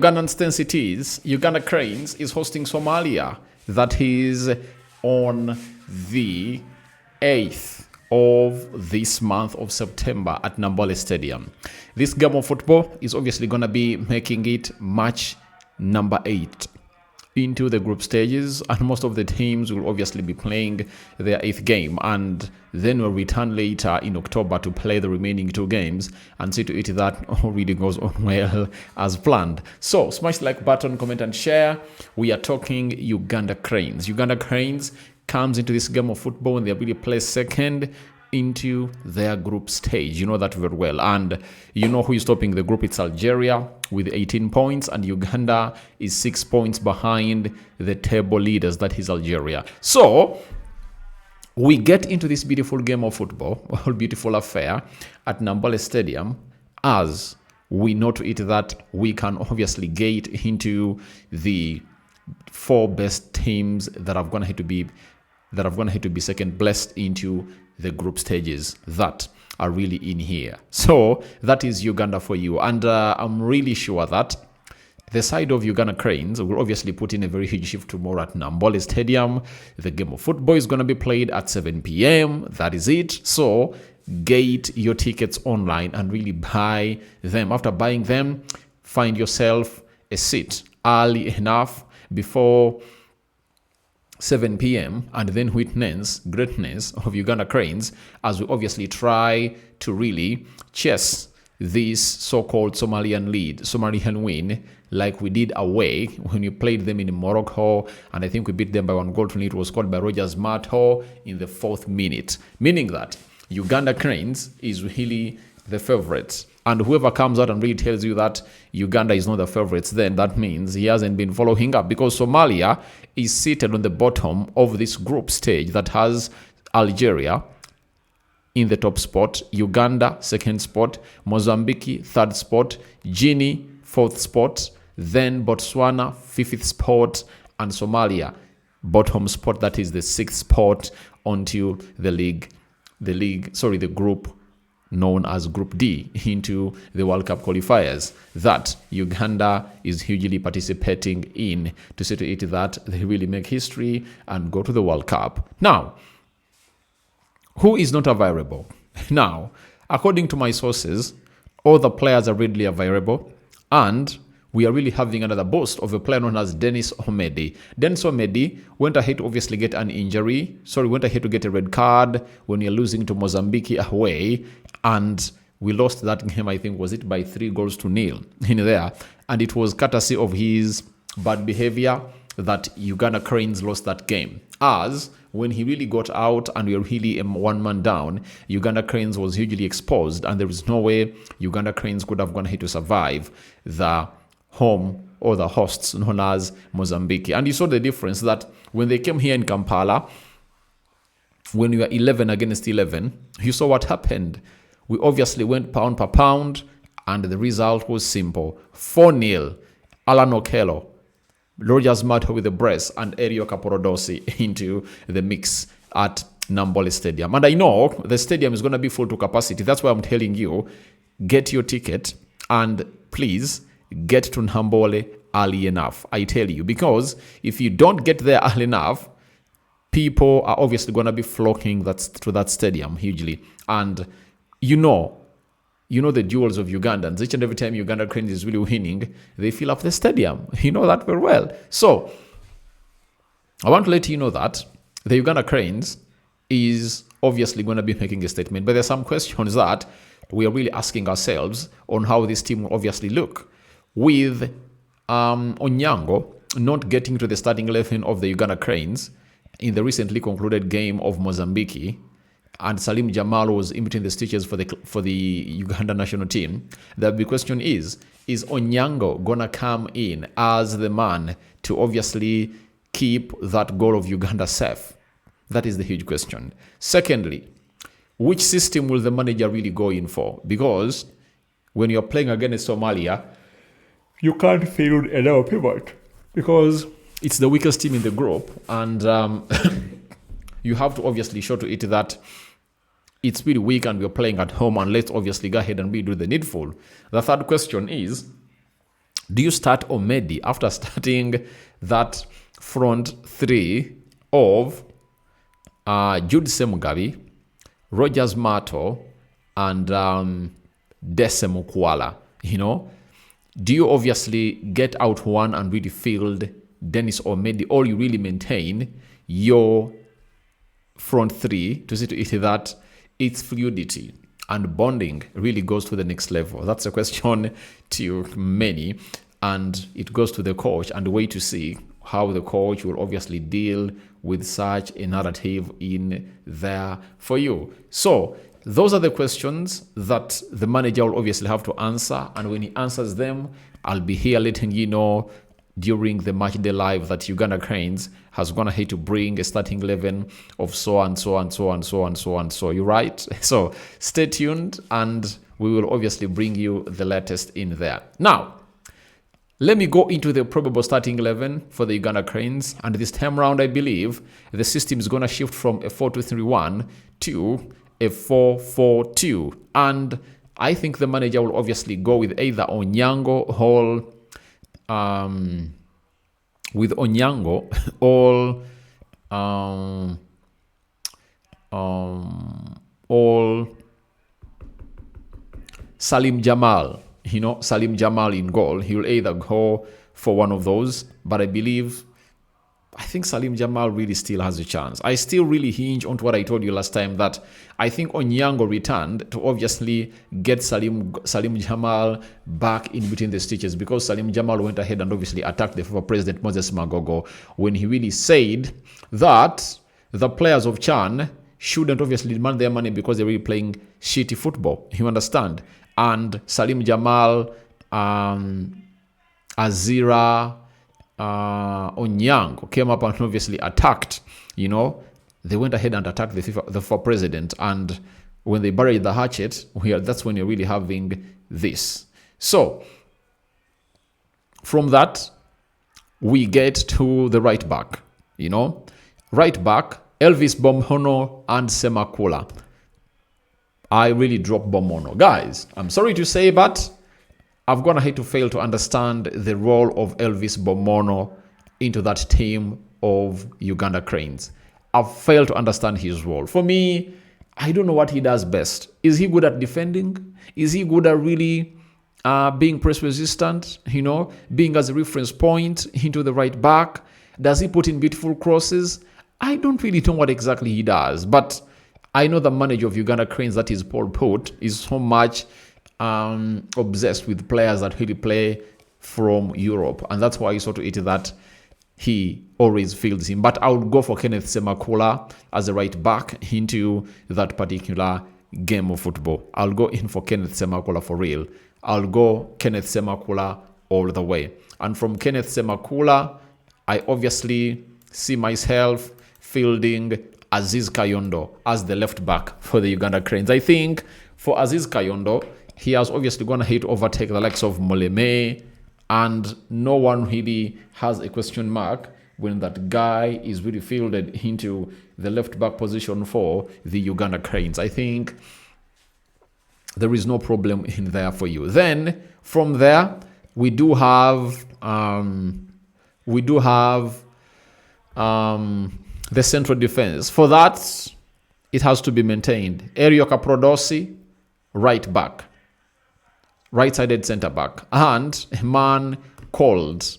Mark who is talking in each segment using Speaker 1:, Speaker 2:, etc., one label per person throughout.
Speaker 1: Ugandan Cities, Uganda Cranes is hosting Somalia. That is on the 8th of this month of September at Nambole Stadium. This game of football is obviously going to be making it match number 8 into the group stages, and most of the teams will obviously be playing their 8th game, and then we'll return later in October to play the remaining 2 games and see to it that all really goes on well as planned. So smash the like button, comment and share. We are talking Uganda Cranes. Uganda Cranes comes into this game of football and they really play second into their group stage. You know that very well. And you know who is topping the group. It's Algeria with 18 points, and Uganda is 6 points behind the table leaders, that is Algeria. So we get into this beautiful game of football, a beautiful affair at Nambole Stadium, as we know to it that we can obviously get into the 4 best teams that are going to be second blessed into the group stages that are really in here. So that is Uganda for you, and I'm really sure that the side of Uganda Cranes will obviously put in a very huge shift tomorrow at Nambole Stadium. The game of football is going to be played at 7 p.m. That is it. So get your tickets online and really buy them. After buying them, find yourself a seat early enough before 7 p.m. and then witness greatness of Uganda Cranes as we obviously try to really chase this so-called Somalian win, like we did away when we played them in Morocco, and I think we beat them by 1 goal to nil. It was scored by Rogers Mato in the 4th minute, meaning that Uganda Cranes is really the favorites. And whoever comes out and really tells you that Uganda is not the favorites, then that means he hasn't been following up, because Somalia is seated on the bottom of this group stage that has Algeria in the top spot, Uganda 2nd spot, Mozambique 3rd spot, Guinea 4th spot, then Botswana 5th spot, and Somalia bottom spot, that is the 6th spot onto the group known as Group D into the World Cup qualifiers that Uganda is hugely participating in, to say to it that they really make history and go to the World Cup. Now, who is not available? Now, according to my sources, all the players are readily available, and we are really having another boast of a player known as Denis Omedi. Denis Omedi went ahead to obviously get an injury. Went ahead to get a red card when you're losing to Mozambique away. And we lost that game, I think, was it by 3 goals to nil in there. And it was courtesy of his bad behavior that Uganda Cranes lost that game. As when he really got out and we were really one man down, Uganda Cranes was hugely exposed, and there is no way Uganda Cranes could have gone ahead to survive the home or the hosts known as Mozambique. And you saw the difference that when they came here in Kampala, when we were 11 against 11, you saw what happened. We obviously went pound per pound, and the result was simple. 4-0. Allan Okello, Rogers Mato with the brace, and Erio Caporodosi into the mix at Nambole Stadium. And I know the stadium is going to be full to capacity. That's why I'm telling you, get your ticket, and please get to Nambole early enough. I tell you, because if you don't get there early enough, people are obviously going to be flocking to that stadium hugely. And you know the jewels of Ugandans. Each and every time Uganda Cranes is really winning, they fill up the stadium. You know that very well. So I want to let you know that the Uganda Cranes is obviously going to be making a statement. But there's some questions that we are really asking ourselves on how this team will obviously look. With Onyango not getting to the starting 11 of the Uganda Cranes in the recently concluded game of Mozambique, and Salim Jamal was in between the stitches for the Uganda national team, the big question is Onyango gonna come in as the man to obviously keep that goal of Uganda safe? That is the huge question. Secondly, which system will the manager really go in for? Because when you're playing against Somalia, you can't field a low pivot because it's the weakest team in the group, and you have to obviously show to it that it's really weak and we're playing at home, and let's obviously go ahead and do the needful. The third question is, Do you start Omedi after starting that front three of Jude Semugabi, Rogers Mato, and Desem Kuala? You know, do you obviously get out one and really field Denis Omedi, or you really maintain your front three to see to it that its fluidity and bonding really goes to the next level? That's a question to many, and it goes to the coach and wait to see how the coach will obviously deal with such a narrative in there for you. So those are the questions that the manager will obviously have to answer, and when he answers them, I'll be here letting you know during the match day live that Uganda Cranes has gone ahead to bring a starting 11 of so and so and so and so and so and so. You're right. So stay tuned, and we will obviously bring you the latest in there. Now, let me go into the probable starting 11 for the Uganda Cranes, and this time round, I believe the system is going to shift from a 4-2-3-1 to a 4-4-2, and I think the manager will obviously go with either Onyango or Salim Jamal. You know, Salim Jamal in goal. He will either go for one of those, but I think Salim Jamal really still has a chance. I still really hinge on what I told you last time, that I think Onyango returned to obviously get Salim Jamal back in between the stitches, because Salim Jamal went ahead and obviously attacked the former president Moses Magogo when he really said that the players of Chan shouldn't obviously demand their money because they're really playing shitty football. You understand? And Salim Jamal, Azira, Onyango came up and obviously attacked. You know, they went ahead and attacked the FIFA president, and when they buried the hatchet, that's when you're really having this. So from that, we get to the right back. You know, right back, Elvis Bomhono and Semakula. I really dropped Bomono. Guys, I'm sorry to say, but I've gone ahead to fail to understand the role of Elvis Bomono into that team of Uganda Cranes. I've failed to understand his role. For me, I don't know what he does best. Is he good at defending? Is he good at really being press resistant? You know, being as a reference point into the right back? Does he put in beautiful crosses? I don't really know what exactly he does, but I know the manager of Uganda Cranes, that is Paul Put, is so much obsessed with players that really play from Europe, and that's why I saw to it that he always fields him. But I would go for Kenneth Semakula as a right back into that particular game of football. I'll go in for Kenneth Semakula for real. I'll go Kenneth Semakula all the way. And from Kenneth Semakula, I obviously see myself fielding Aziz Kayondo as the left back for the Uganda Cranes. I think for Aziz Kayondo, he has obviously gone ahead to overtake the likes of Moleme, and no one really has a question mark when that guy is really fielded into the left back position for the Uganda Cranes. I think there is no problem in there for you. Then from there, we do have the central defense. For that, it has to be maintained. Erioka Prodosi, right back, right-sided centre back, and a man called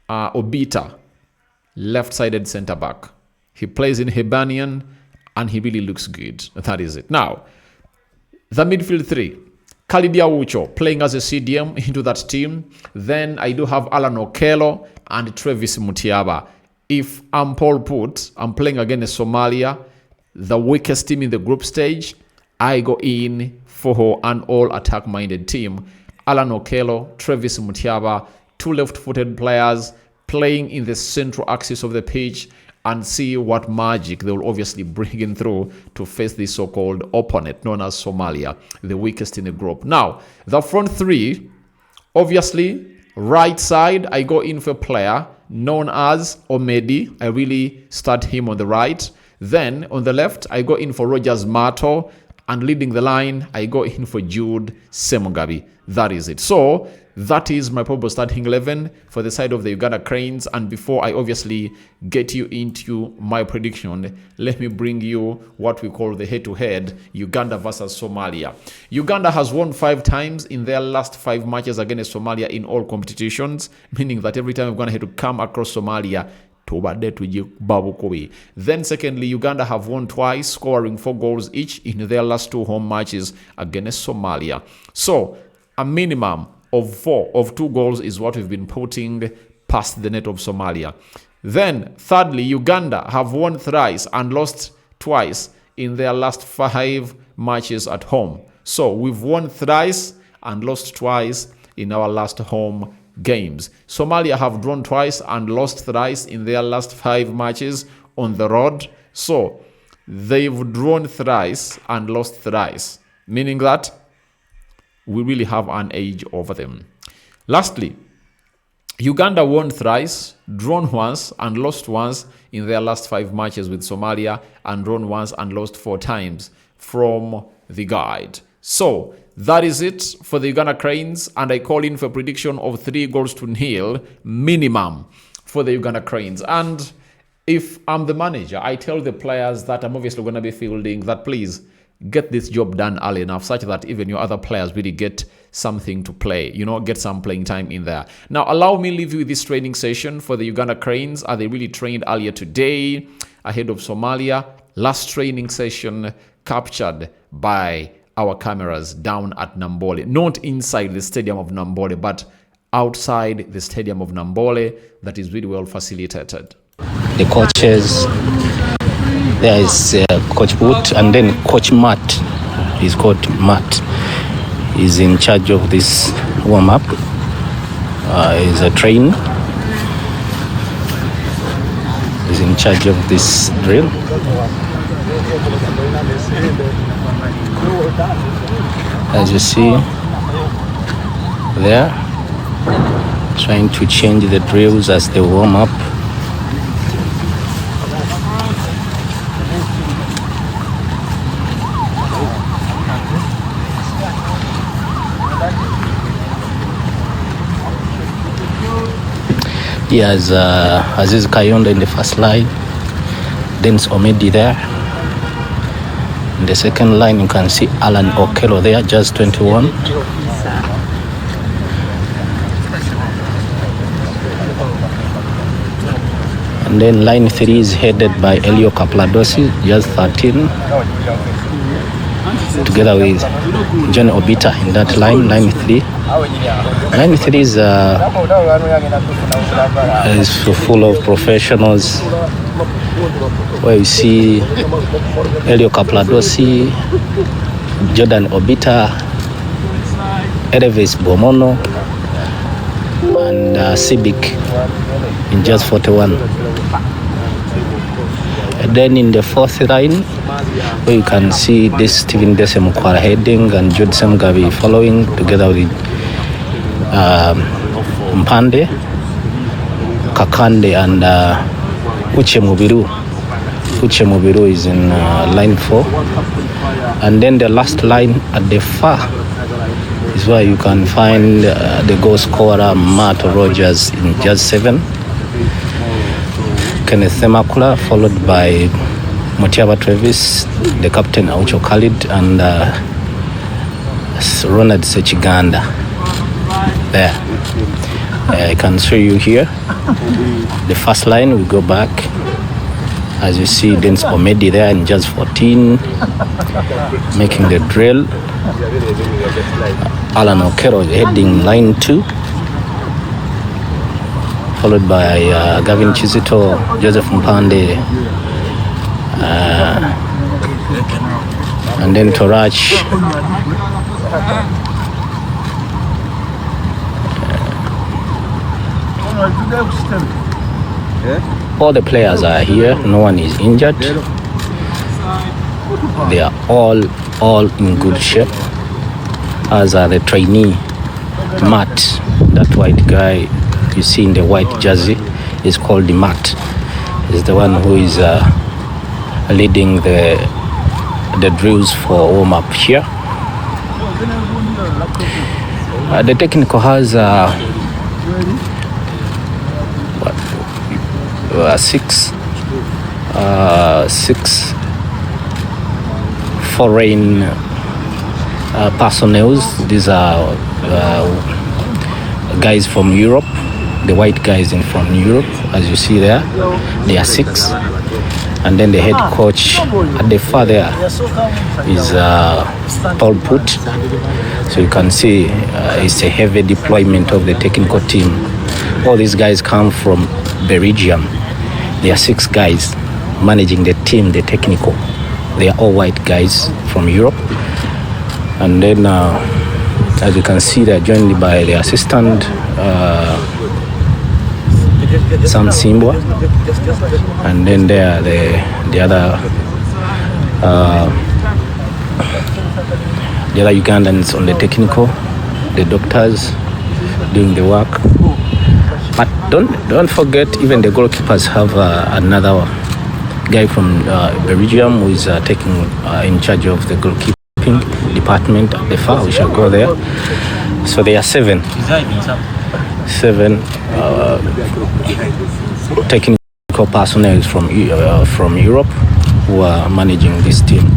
Speaker 1: Obita, left-sided centre back. He plays in Hibernian, and he really looks good. That is it. Now, the midfield three. Khalid Awucho playing as a CDM into that team. Then I do have Allan Okello and Travis Mutiaba. If I'm Paul Put, I'm playing against Somalia, the weakest team in the group stage, I go in for an all-attack-minded team. Allan Okello, Travis Mutiaba, two left-footed players playing in the central axis of the pitch, and see what magic they will obviously bring in through to face this so-called opponent known as Somalia, the weakest in the group. Now, the front three, obviously, right side, I go in for a player known as Omedi. I really start him on the right. Then, on the left, I go in for Rogers Mato, And leading the line, I go in for Jude Semugabi. That is it. So that is my probable starting 11 for the side of the Uganda Cranes. And before I obviously get you into my prediction, let me bring you what we call the head-to-head Uganda versus Somalia. Uganda has won 5 times in their last 5 matches against Somalia in all competitions, meaning that every time Uganda had to come across Somalia, then secondly, Uganda have won twice, scoring 4 goals each in their last 2 home matches against Somalia. So a minimum of 2 goals is what we've been putting past the net of Somalia. Then thirdly, Uganda have won thrice and lost twice in their last 5 matches at home. So we've won thrice and lost twice in our last home games. Somalia have drawn twice and lost thrice in their last 5 matches on the road. So they've drawn thrice and lost thrice, meaning that we really have an edge over them. Lastly, Uganda won thrice, drawn once and lost once in their last 5 matches with Somalia, and drawn once and lost 4 times from the guide. So that is it for the Uganda Cranes, and I call in for a prediction of 3-0 minimum for the Uganda Cranes. And if I'm the manager, I tell the players that I'm obviously going to be fielding that please get this job done early enough such that even your other players really get something to play, get some playing time in there. Now, allow me to leave you with this training session for the Uganda Cranes. They really trained earlier today ahead of Somalia. Last training session captured by our cameras down at Nambole, not inside the stadium of Nambole, but outside the stadium of Nambole. That is really well facilitated.
Speaker 2: The coaches, there is Coach Boot, and then Coach Matt. He's called Matt. He's in charge of this warm-up. He's a trainer. He's in charge of this drill. As you see there, trying to change the drills as they warm up. He has Aziz Kayonda in the first line, Denis Omedi there. In the second line, you can see Allan Okello there, just 21. And then line 3 is headed by Elio Kapladosi, just 13. Together with John Obita in that line, line 3. Line 3 is full of professionals, where you see Elio Kapladosi, Jordan Obita, Erevis Bomono, and Cibic in just 41. And then in the fourth line, where you can see this Stephen Desemukwara heading and Jude Semugabi following, together with Mpande, Kakande, and Uche Mubiru. Uche Mubiru is in line 4. And then the last line at the far is where you can find the goal scorer Matt Rogers in just 7. Kenneth Semakula, followed by Motiaba Travis, the captain Aucho Khalid, and Ronald Sechiganda. There. I can show you here. The first line, we go back. As you see, Denis Omedi there in just 14, making the drill. Allan Okello heading line 2, followed by Gavin Chizito, Joseph Mpande, and then Torach. All the players are here. No one is injured. They are all in good shape, as are the trainee Matt. That white guy you see in the white jersey is called the Matt. Is the one who is leading the the drills for warm up here. The technical has six foreign personnel. These are guys from Europe, the white guys from Europe, as you see there. They are 6. And then the head coach at the far there is Paul Put. So you can see it's a heavy deployment of the technical team. All these guys come from Belgium. There are 6 guys managing the team, the technical. They are all white guys from Europe. And then, as you can see, they're joined by the assistant, Sam Simbwa, and then there are the other Ugandans on the technical, the doctors doing the work. But don't forget, even the goalkeepers have another guy from Belgium who is taking in charge of the goalkeeping department at the far. We shall go there. So there are 7 technical personnel from Europe who are managing this team.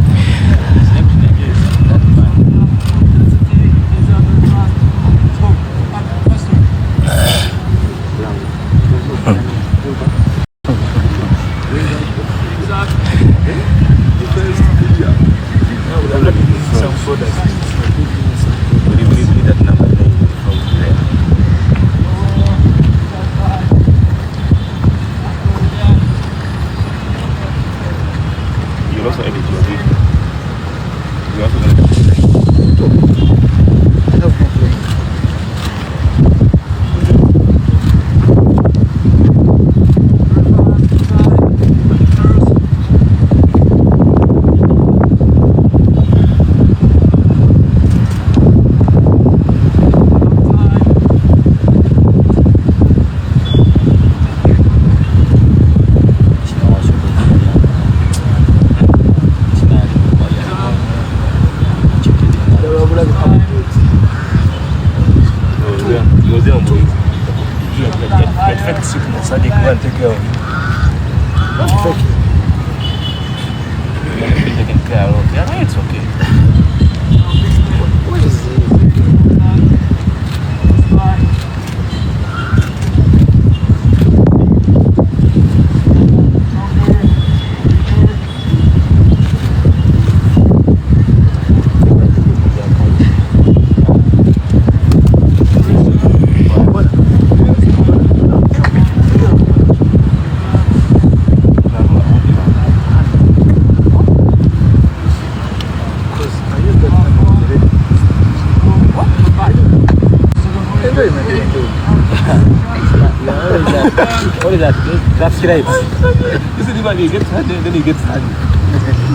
Speaker 3: What is that? That's right. You see the man, he gets hard, then he gets hard.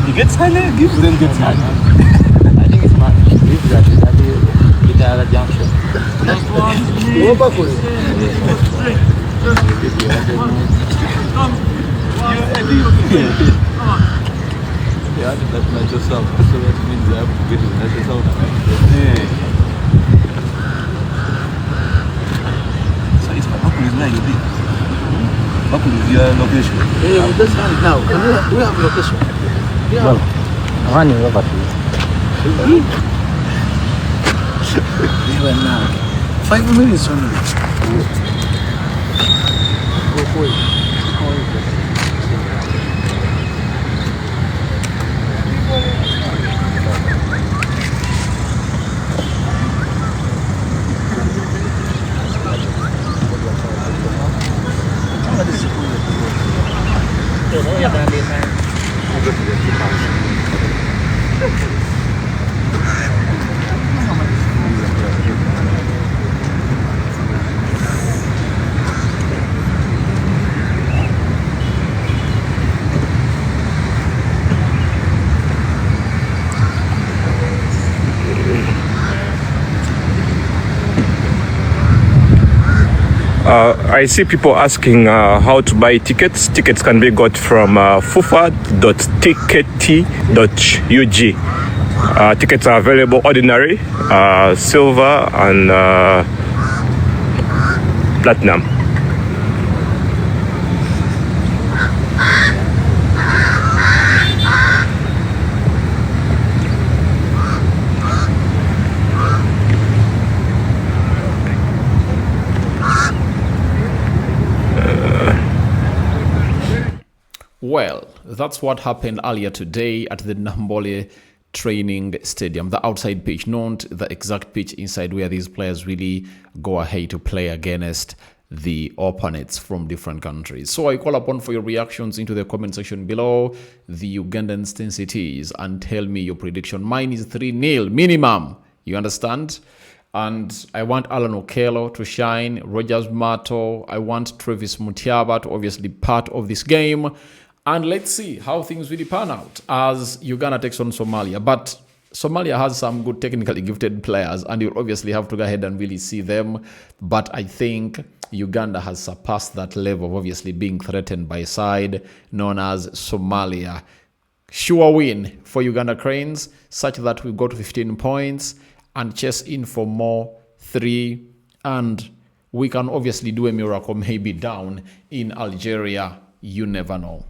Speaker 3: He gets hard, gives, then gets hard. I think it's man. If that is at the junction. Yeah, that's not yourself. So that means you have to get it at yourself. So it's my uncle is where you live. Uncle is your location.
Speaker 4: Yeah, we just find now. We have location. Yeah.
Speaker 2: Well, running over to
Speaker 4: Even now. 5 minutes only. Go for it.
Speaker 5: I see people asking how to buy tickets. Tickets can be got from fufa.tickety.ug. Tickets are available ordinary, silver, and platinum.
Speaker 1: Well, that's what happened earlier today at the Nambole training stadium, the outside pitch, not the exact pitch inside where these players really go ahead to play against the opponents from different countries. So I call upon for your reactions into the comment section below, the Ugandan intensities, and tell me your prediction. Mine is 3-0 minimum, you understand? And I want Allan Okello to shine, Rogers Mato, I want Travis Mutiaba to obviously part of this game. And let's see how things really pan out as Uganda takes on Somalia. But Somalia has some good technically gifted players, and you obviously have to go ahead and really see them. But I think Uganda has surpassed that level of obviously being threatened by a side known as Somalia. Sure win for Uganda Cranes, such that we go to 15 points and chase in for more 3. And we can obviously do a miracle, maybe down in Algeria. You never know.